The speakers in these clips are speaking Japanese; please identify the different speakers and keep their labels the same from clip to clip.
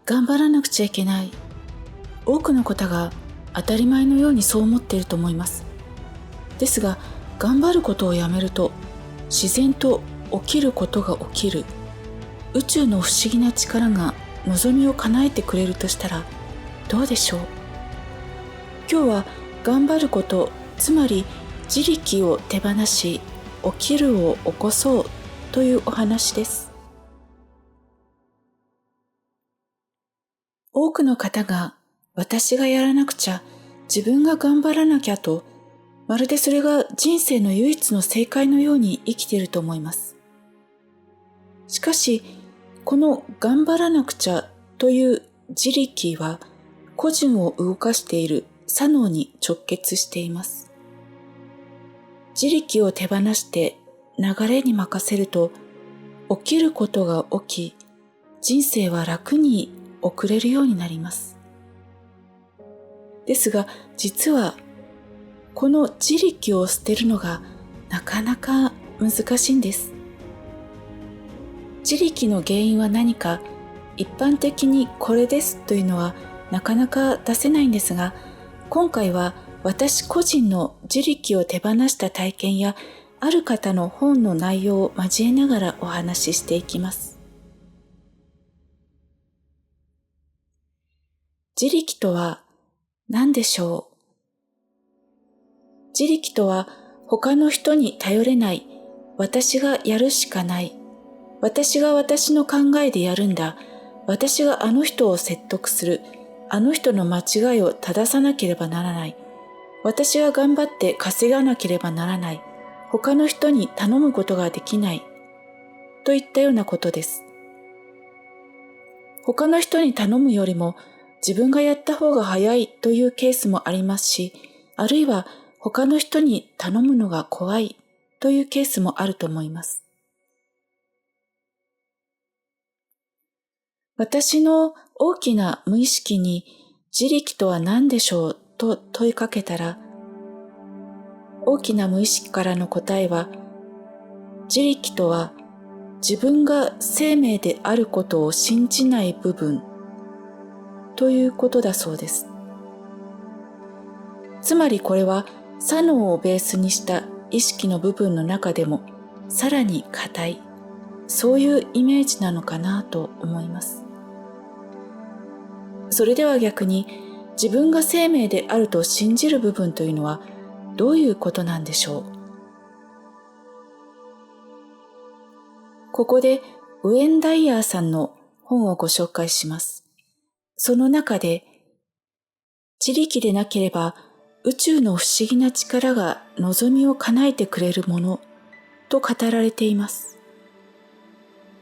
Speaker 1: 頑張らなくちゃいけない。多くの方が当たり前のようにそう思っていると思います。ですが、頑張ることをやめると、自然と起きることが起きる。宇宙の不思議な力が望みを叶えてくれるとしたら、どうでしょう。今日は頑張ること、つまり自力を手放し、起きるを起こそうというお話です。多くの方が私がやらなくちゃ、自分が頑張らなきゃと、まるでそれが人生の唯一の正解のように生きていると思います。しかし、この頑張らなくちゃという自力は個人を動かしている左脳に直結しています。自力を手放して流れに任せると、起きることが起き、人生は楽に送れるようになります。ですが、実はこの自力を捨てるのがなかなか難しいんです。自力の原因は何か、一般的にこれですというのはなかなか出せないんですが、今回は私個人の自力を手放した体験や、ある方の本の内容を交えながらお話ししていきます。自力とは何でしょう。自力とは、他の人に頼れない、私がやるしかない、私が私の考えでやるんだ、私があの人を説得する、あの人の間違いを正さなければならない、私が頑張って稼がなければならない、他の人に頼むことができない、といったようなことです。他の人に頼むよりも自分がやった方が早いというケースもありますし、あるいは他の人に頼むのが怖いというケースもあると思います。私の大きな無意識に自力とは何でしょうと問いかけたら、大きな無意識からの答えは、自力とは自分が生命であることを信じない部分ということだそうです。つまりこれは左脳をベースにした意識の部分の中でもさらに固い、そういうイメージなのかなと思います。それでは逆に、自分が生命であると信じる部分というのはどういうことなんでしょう。ここでウェン・ダイヤーさんの本をご紹介します。その中で、自力でなければ宇宙の不思議な力が望みを叶えてくれるものと語られています。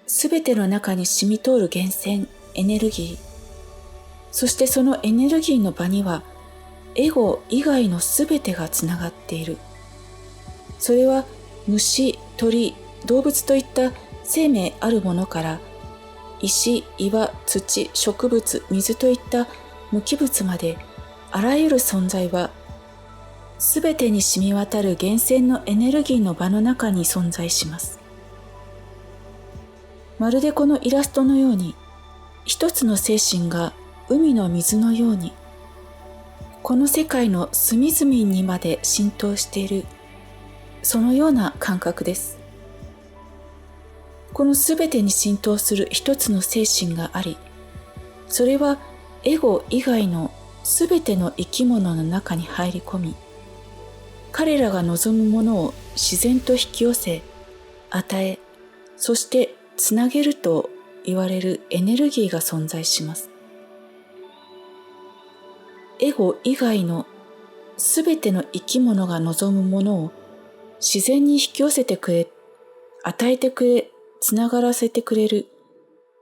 Speaker 1: すべての中に染み通る源泉、エネルギー、そしてそのエネルギーの場にはエゴ以外のすべてがつながっている。それは虫、鳥、動物といった生命あるものから、石、岩、土、植物、水といった無機物まで、あらゆる存在はすべてに染み渡る源泉のエネルギーの場の中に存在します。まるでこのイラストのように、一つの精神が海の水のように、この世界の隅々にまで浸透している、そのような感覚です。このすべてに浸透する一つの精神があり、それはエゴ以外のすべての生き物の中に入り込み、彼らが望むものを自然と引き寄せ、与え、そしてつなげると言われるエネルギーが存在します。エゴ以外のすべての生き物が望むものを自然に引き寄せてくれ、与えてくれ、つながらせてくれる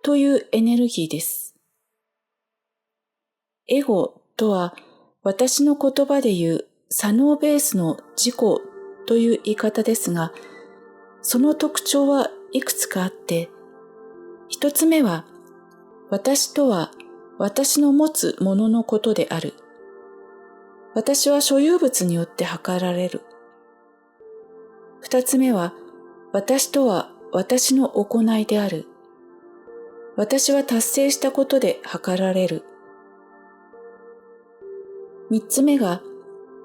Speaker 1: というエネルギーです。エゴとは私の言葉で言う左脳ベースの自己という言い方ですが、その特徴はいくつかあって、一つ目は、私とは私の持つもののことである。私は所有物によって測られる。二つ目は、私とは私の行いである。私は達成したことで測られる。3つ目が、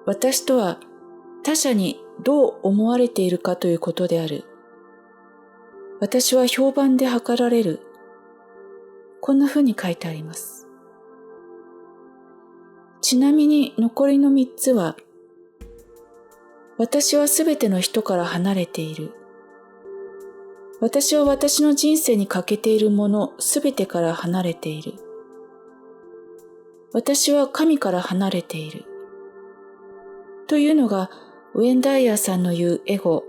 Speaker 1: 私とは他者にどう思われているかということである。私は評判で測られる。こんなふうに書いてあります。ちなみに残りの3つは、私はすべての人から離れている。私は私の人生に欠けているものすべてから離れている。私は神から離れている。というのが、ウェンダイヤーさんの言うエゴ、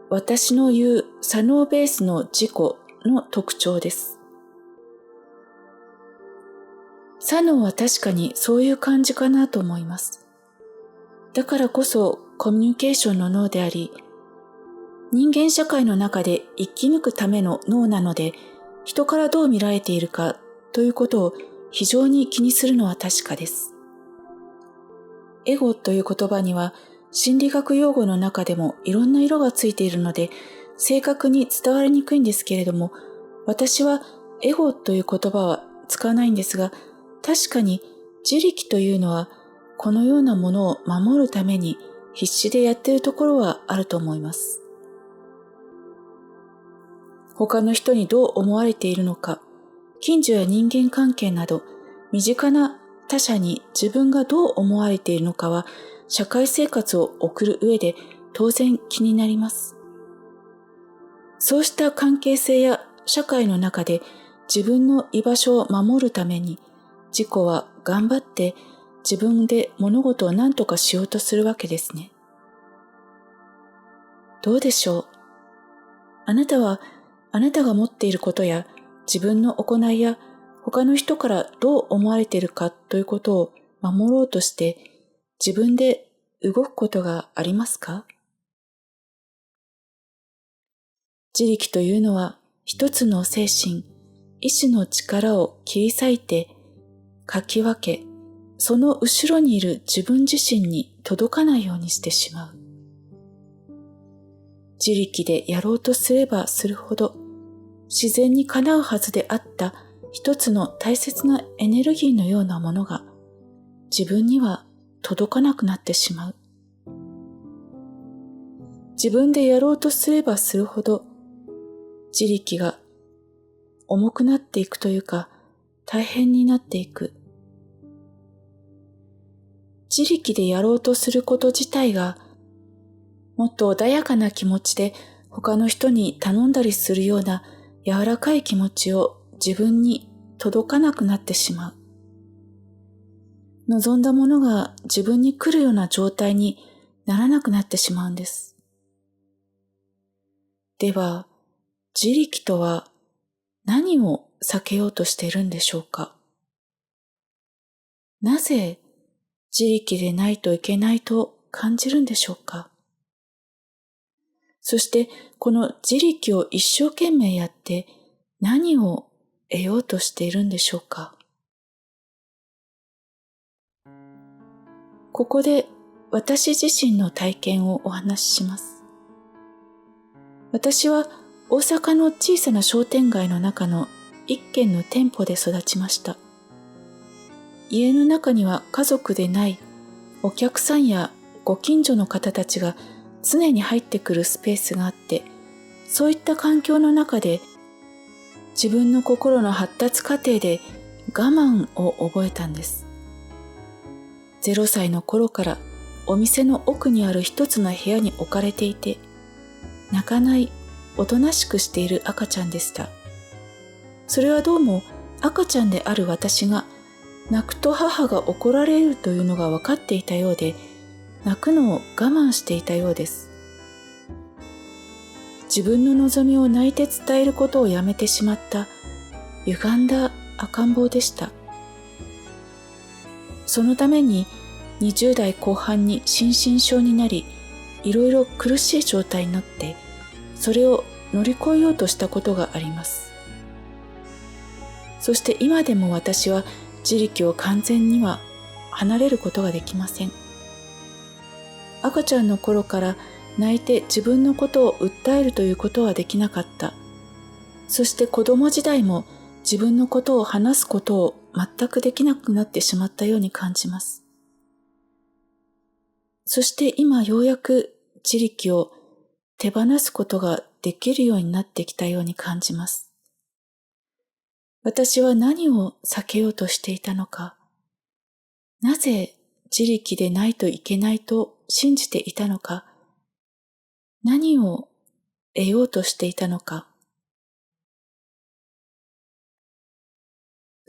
Speaker 1: 私の言う左脳ベースの自己の特徴です。左脳は確かにそういう感じかなと思います。だからこそコミュニケーションの脳であり、人間社会の中で生き抜くための脳なので、人からどう見られているかということを非常に気にするのは確かです。エゴという言葉には心理学用語の中でもいろんな色がついているので正確に伝わりにくいんですけれども、私はエゴという言葉は使わないんですが、確かに自力というのはこのようなものを守るために必死でやっているところはあると思います。他の人にどう思われているのか、近所や人間関係など身近な他者に自分がどう思われているのかは社会生活を送る上で当然気になります。そうした関係性や社会の中で自分の居場所を守るために自己は頑張って自分で物事を何とかしようとするわけですね。どうでしょう。あなたはあなたが持っていることや自分の行いや他の人からどう思われているかということを守ろうとして自分で動くことがありますか？自力というのは一つの精神、意志の力を切り裂いて、かき分け、その後ろにいる自分自身に届かないようにしてしまう。自力でやろうとすればするほど、自然に叶うはずであった一つの大切なエネルギーのようなものが、自分には届かなくなってしまう。自分でやろうとすればするほど、自力が重くなっていくというか、大変になっていく。自力でやろうとすること自体が、もっと穏やかな気持ちで他の人に頼んだりするような柔らかい気持ちを自分に届かなくなってしまう。望んだものが自分に来るような状態にならなくなってしまうんです。では、自力とは何を避けようとしているんでしょうか？なぜ自力でないといけないと感じるんでしょうか？そしてこの自力を一生懸命やって何を得ようとしているんでしょうか？ここで私自身の体験をお話しします。私は大阪の小さな商店街の中の一軒の店舗で育ちました。家の中には家族でないお客さんやご近所の方たちが常に入ってくるスペースがあって、そういった環境の中で自分の心の発達過程で我慢を覚えたんです。0歳の頃からお店の奥にある一つの部屋に置かれていて、泣かないおとなしくしている赤ちゃんでした。それはどうも赤ちゃんである私が泣くと母が怒られるというのが分かっていたようで、泣くのを我慢していたようです。自分の望みを泣いて伝えることをやめてしまった歪んだ赤ん坊でした。そのために20代後半に心身症になり、いろいろ苦しい状態になって、それを乗り越えようとしたことがあります。そして今でも私は自力を完全には離れることができません。赤ちゃんの頃から泣いて自分のことを訴えるということはできなかった。そして子供時代も自分のことを話すことを全くできなくなってしまったように感じます。そして今ようやく自力を手放すことができるようになってきたように感じます。私は何を避けようとしていたのか、なぜ自力でないといけないと信じていたのか、何を得ようとしていたのか、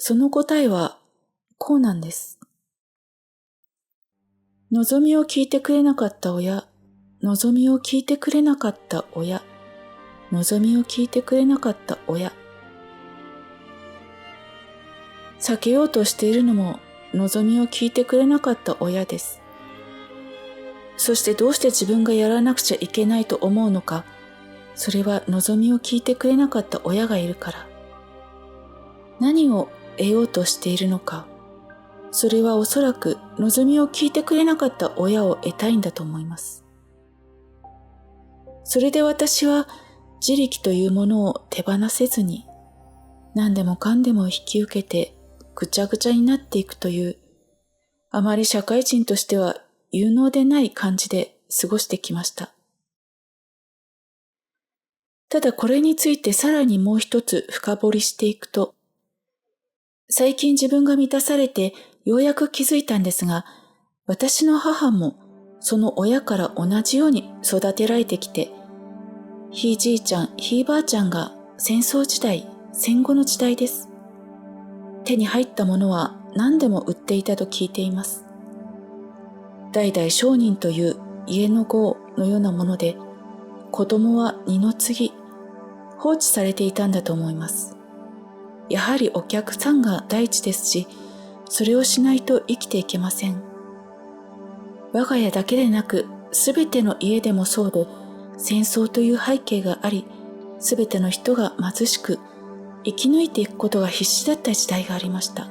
Speaker 1: その答えはこうなんです。望みを聞いてくれなかった親、望みを聞いてくれなかった親、望みを聞いてくれなかった親。避けようとしているのも望みを聞いてくれなかった親です。そしてどうして自分がやらなくちゃいけないと思うのか、それは望みを聞いてくれなかった親がいるから。何を得ようとしているのか、それはおそらく望みを聞いてくれなかった親を得たいんだと思います。それで私は自力というものを手放せずに、何でもかんでも引き受けてぐちゃぐちゃになっていくという、あまり社会人としては有能でない感じで過ごしてきました。ただこれについてさらにもう一つ深掘りしていくと、最近自分が満たされてようやく気づいたんですが、私の母もその親から同じように育てられてきて、ひいじいちゃん、ひいばあちゃんが戦争時代、戦後の時代です。手に入ったものは何でも売っていたと聞いています。代々商人という家の業のようなもので、子供は二の次、放置されていたんだと思います。やはりお客さんが第一ですし、それをしないと生きていけません。我が家だけでなく、すべての家でもそうで、戦争という背景があり、すべての人が貧しく、生き抜いていくことが必死だった時代がありました。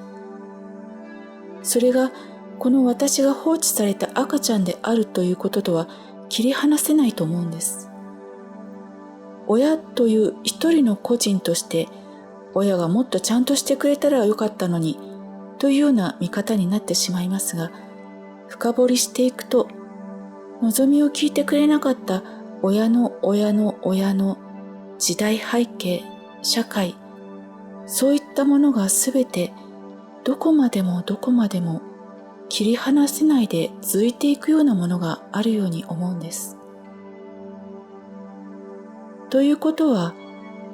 Speaker 1: それが、この私が放置された赤ちゃんであるということとは切り離せないと思うんです。親という一人の個人として、親がもっとちゃんとしてくれたらよかったのに、というような見方になってしまいますが、深掘りしていくと、望みを聞いてくれなかった親の親の親の時代背景、社会、そういったものがすべてどこまでもどこまでも切り離せないで続いていくようなものがあるように思うんです。ということは、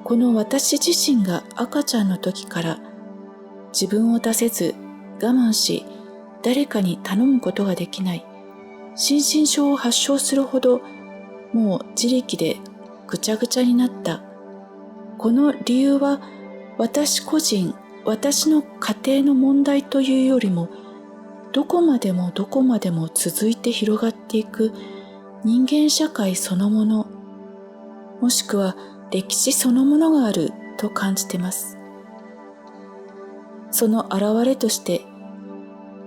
Speaker 1: この私自身が赤ちゃんの時から自分を出せず我慢し誰かに頼むことができない、心身症を発症するほどもう自力でぐちゃぐちゃになった。この理由は私個人、私の家庭の問題というよりもどこまでもどこまでも続いて広がっていく人間社会そのもの、もしくは歴史そのものがあると感じています。その表れとして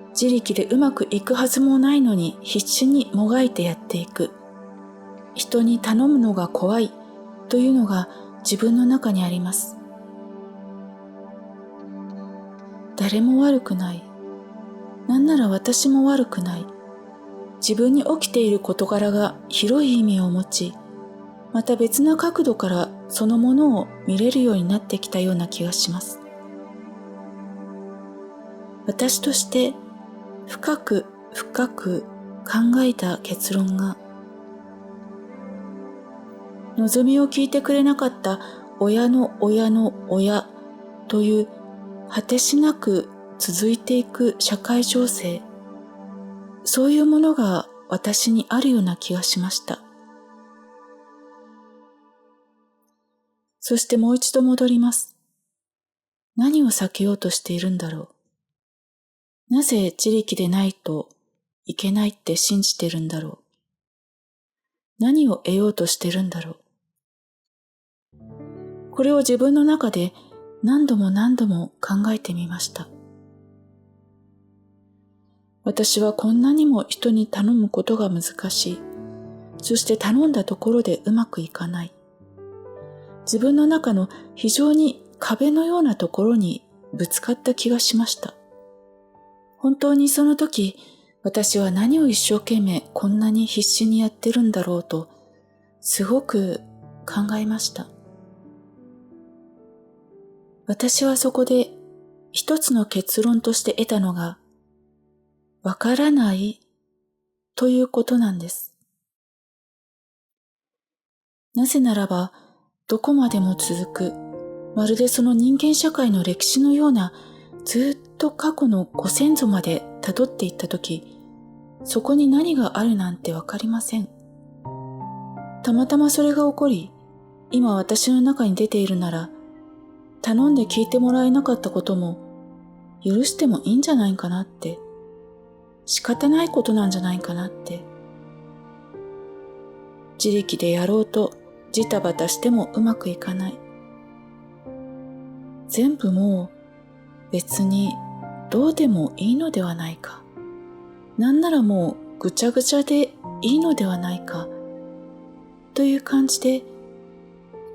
Speaker 1: 自力でうまくいくはずもないのに必死にもがいてやっていく、人に頼むのが怖いというのが自分の中にあります。誰も悪くない。なんなら私も悪くない。自分に起きている事柄が広い意味を持ち、また別な角度からそのものを見れるようになってきたような気がします。私として深く深く考えた結論が、望みを聞いてくれなかった親の親の親という果てしなく続いていく社会情勢、そういうものが私にあるような気がしました。そしてもう一度戻ります。何を避けようとしているんだろう。なぜ自力でないといけないって信じてるんだろう。何を得ようとしてるんだろう。これを自分の中で何度も何度も考えてみました。私はこんなにも人に頼むことが難しい。そして頼んだところでうまくいかない。自分の中の非常に壁のようなところにぶつかった気がしました。本当にその時、私は何を一生懸命こんなに必死にやってるんだろうと、すごく考えました。私はそこで一つの結論として得たのが、わからないということなんです。なぜならば、どこまでも続く、まるでその人間社会の歴史のような、ずっと過去のご先祖まで辿っていったとき、そこに何があるなんてわかりません。たまたまそれが起こり、今私の中に出ているなら、頼んで聞いてもらえなかったことも、許してもいいんじゃないかなって、仕方ないことなんじゃないかなって、自力でやろうとジタバタしてもうまくいかない。全部もう別にどうでもいいのではないか。なんならもうぐちゃぐちゃでいいのではないか。という感じで、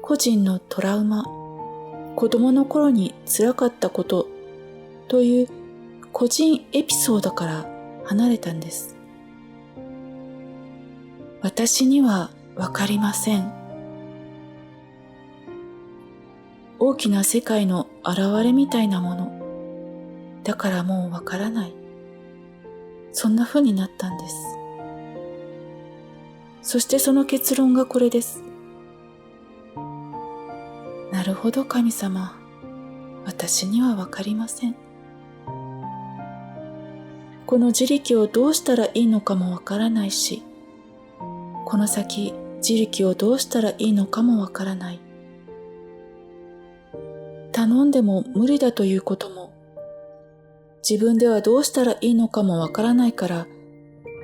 Speaker 1: 個人のトラウマ、子供の頃に辛かったことという個人エピソードから離れたんです。私にはわかりません。大きな世界の現れみたいなもの。だからもうわからない。そんな風になったんです。そしてその結論がこれです。なるほど神様。私にはわかりません。この自力をどうしたらいいのかもわからないし、この先自力をどうしたらいいのかもわからない。頼んでも無理だということも、自分ではどうしたらいいのかもわからないから、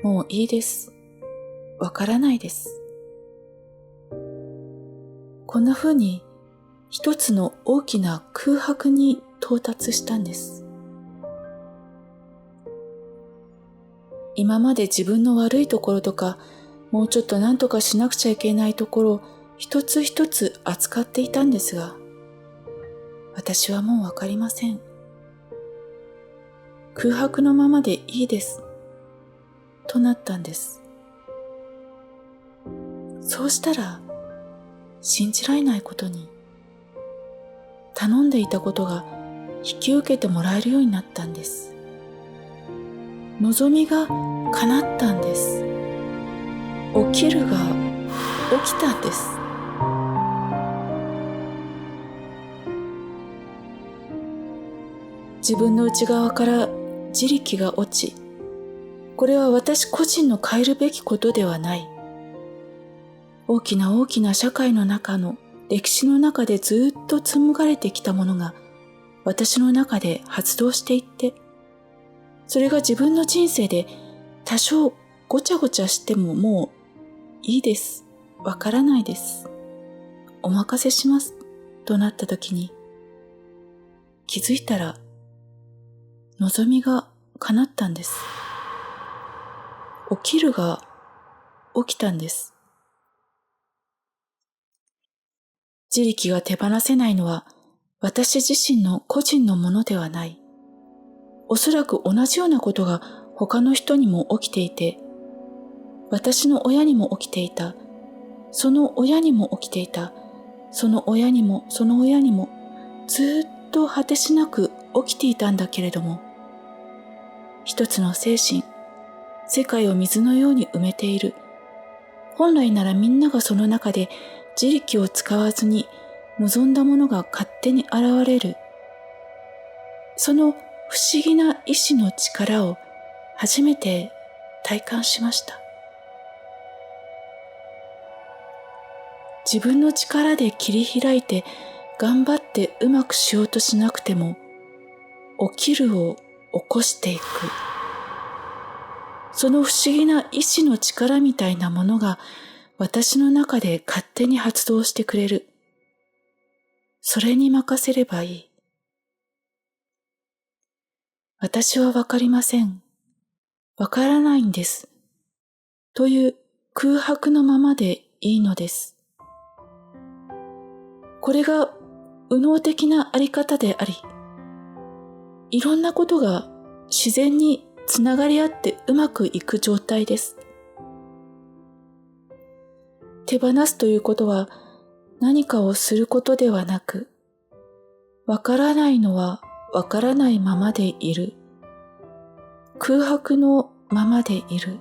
Speaker 1: もういいです。わからないです。こんな風に一つの大きな空白に到達したんです。今まで自分の悪いところとか、もうちょっと何とかしなくちゃいけないところを一つ一つ扱っていたんですが、私はもうわかりません。空白のままでいいです。となったんです。そうしたら、信じられないことに、頼んでいたことが引き受けてもらえるようになったんです。望みが叶ったんです。起きるが起きたんです。自分の内側から自力が落ち、これは私個人の変えるべきことではない。大きな大きな社会の中の歴史の中でずっと紡がれてきたものが私の中で発動していって、それが自分の人生で多少ごちゃごちゃしてももういいです。わからないです。お任せします。となった時に、気づいたら望みが叶ったんです。起きるが起きたんです。自力が手放せないのは私自身の個人のものではない。おそらく同じようなことが他の人にも起きていて、私の親にも起きていた、その親にも起きていた、その親にもその親にもずっと果てしなく起きていたんだけれども、一つの精神、世界を水のように埋めている。本来ならみんながその中で自力を使わずに望んだものが勝手に現れる。その不思議な意志の力を初めて体感しました。自分の力で切り開いて頑張ってうまくしようとしなくても、起きるを起こしていく。その不思議な意志の力みたいなものが私の中で勝手に発動してくれる。それに任せればいい。私はわかりません。わからないんです。という空白のままでいいのです。これが右脳的なあり方であり、いろんなことが自然につながり合ってうまくいく状態です。手放すということは何かをすることではなく、わからないのはわからないままでいる。空白のままでいる。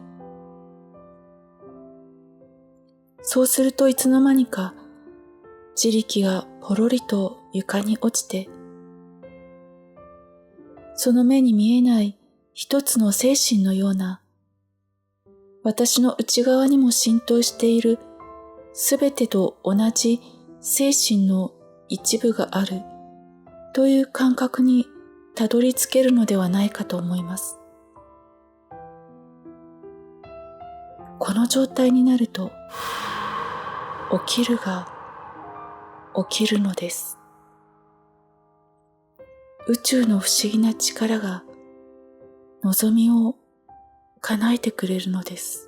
Speaker 1: そうするといつの間にか自力がポロリと床に落ちて、その目に見えない一つの精神のような、私の内側にも浸透しているすべてと同じ精神の一部があるという感覚にたどり着けるのではないかと思います。この状態になると、起きるが起きるのです。宇宙の不思議な力が望みを叶えてくれるのです。